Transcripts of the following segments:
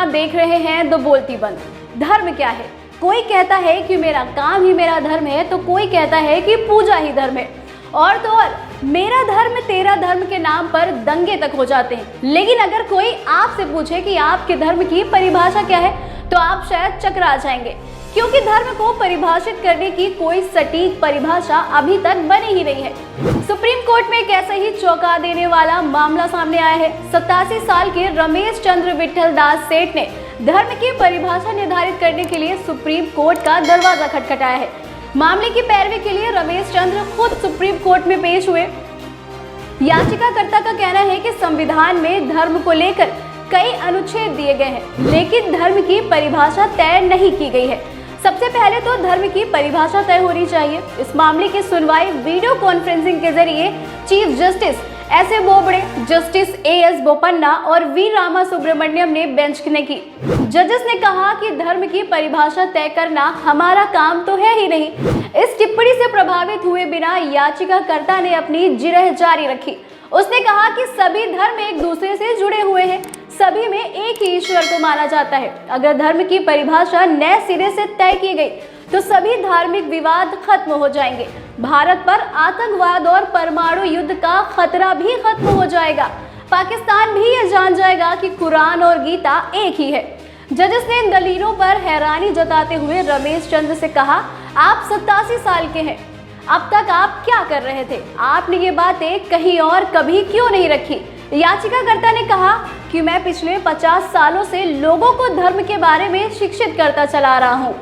आप देख रहे हैं द बोलती बंद। धर्म क्या है? कोई कहता है कि मेरा काम ही मेरा धर्म है, तो कोई कहता है कि पूजा ही धर्म है, और तो और मेरा धर्म तेरा धर्म के नाम पर दंगे तक हो जाते हैं। लेकिन अगर कोई आपसे पूछे कि आपके धर्म की परिभाषा क्या है, तो आप शायद चकरा जाएंगे, क्योंकि धर्म को परिभाषित करने की कोई सटीक परिभाषा अभी तक बनी ही नहीं है। सुप्रीम कोर्ट में एक ऐसा ही चौंका देने वाला मामला सामने आया है। 87 साल के रमेश चंद्र विट्ठल दास सेठ ने धर्म की परिभाषा निर्धारित करने के लिए सुप्रीम कोर्ट का दरवाजा खटखटाया है। मामले की पैरवी के लिए रमेश चंद्र खुद सुप्रीम कोर्ट में पेश हुए। याचिकाकर्ता का कहना है कि संविधान में धर्म को लेकर कई अनुच्छेद दिए गए हैं, लेकिन धर्म की परिभाषा तय नहीं की गई है। सबसे पहले तो धर्म की परिभाषा तय होनी चाहिए। इस मामले की सुनवाई वीडियो कॉन्फ्रेंसिंग के जरिए chief justice एस.ए. Bobde, justice AS. Bopanna और वी रामा सुब्रमण्यम ने बेंच ने की। जजेस ने कहा कि धर्म की परिभाषा तय करना हमारा काम तो है ही नहीं। इस टिप्पणी से प्रभावित हुए बिना याचिकाकर्ता ने अपनी जिरह जारी रखी। उसने कहा कि सभी धर्म एक दूसरे से जुड़े हुए हैं, सभी में एक ही ईश्वर को माना जाता है। अगर धर्म की परिभाषा नए सिरे से तय की गई तो सभी धार्मिक विवाद खत्म हो जाएंगे। भारत पर आतंकवाद और परमाणु युद्ध का खतरा भी खत्म हो जाएगा। पाकिस्तान भी ये जान जाएगा कि कुरान और गीता एक ही है। जजेस ने इन दलीलों पर हैरानी जताते हुए रमेश चंद्र से कहा, आप 87 साल के हैं, अब तक आप क्या कर रहे थे? आपने ये बातें कहीं और कभी क्यों नहीं रखी? याचिकाकर्ता ने कहा कि मैं पिछले 50 सालों से लोगों को धर्म के बारे में शिक्षित करता चला रहा हूँ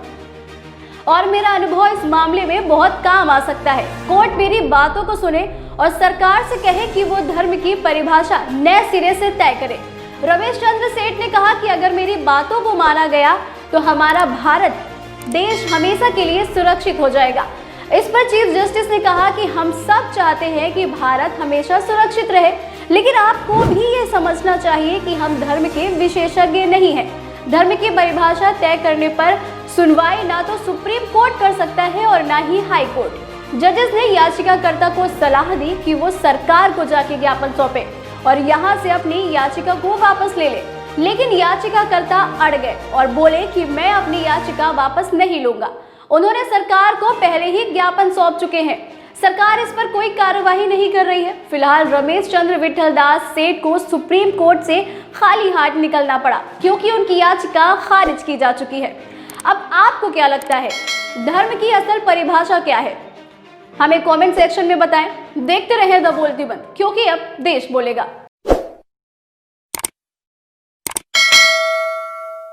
और मेरा अनुभव इस मामले में बहुत काम आ सकता है। कोर्ट मेरी बातों को सुने और सरकार से कहे कि वो धर्म की परिभाषा नए सिरे से तय करे। रमेश चंद्र सेठ ने कहा कि अगर मेरी बातों को माना गया तो हमारा भारत देश हमेशा के लिए सुरक्षित हो जाएगा। इस पर चीफ जस्टिस ने कहा कि हम सब चाहते हैं कि भारत हमेशा सुरक्षित रहे, लेकिन आपको भी ये समझना चाहिए कि हम धर्म के विशेषज्ञ नहीं हैं। धर्म की परिभाषा तय करने पर सुनवाई ना तो सुप्रीम कोर्ट कर सकता है और ना ही हाई कोर्ट। जजेस ने याचिकाकर्ता को सलाह दी कि वो सरकार को जाके ज्ञापन सौंपे और यहाँ से अपनी याचिका को वापस ले ले, लेकिन याचिकाकर्ता अड़ गए और बोले कि मैं अपनी याचिका वापस नहीं लूंगा। उन्होंने सरकार को पहले ही ज्ञापन सौंप चुके हैं। सरकार इस पर कोई कार्यवाही नहीं कर रही है। फिलहाल रमेश चंद्र विट्ठल दास सेठ को सुप्रीम कोर्ट से खाली हाथ निकलना पड़ा, क्योंकि उनकी याचिका खारिज की जा चुकी है। अब आपको क्या लगता है, धर्म की असल परिभाषा क्या है? हमें कमेंट सेक्शन में बताएं। देखते रहें द बोलती बंद, क्योंकि अब देश बोलेगा।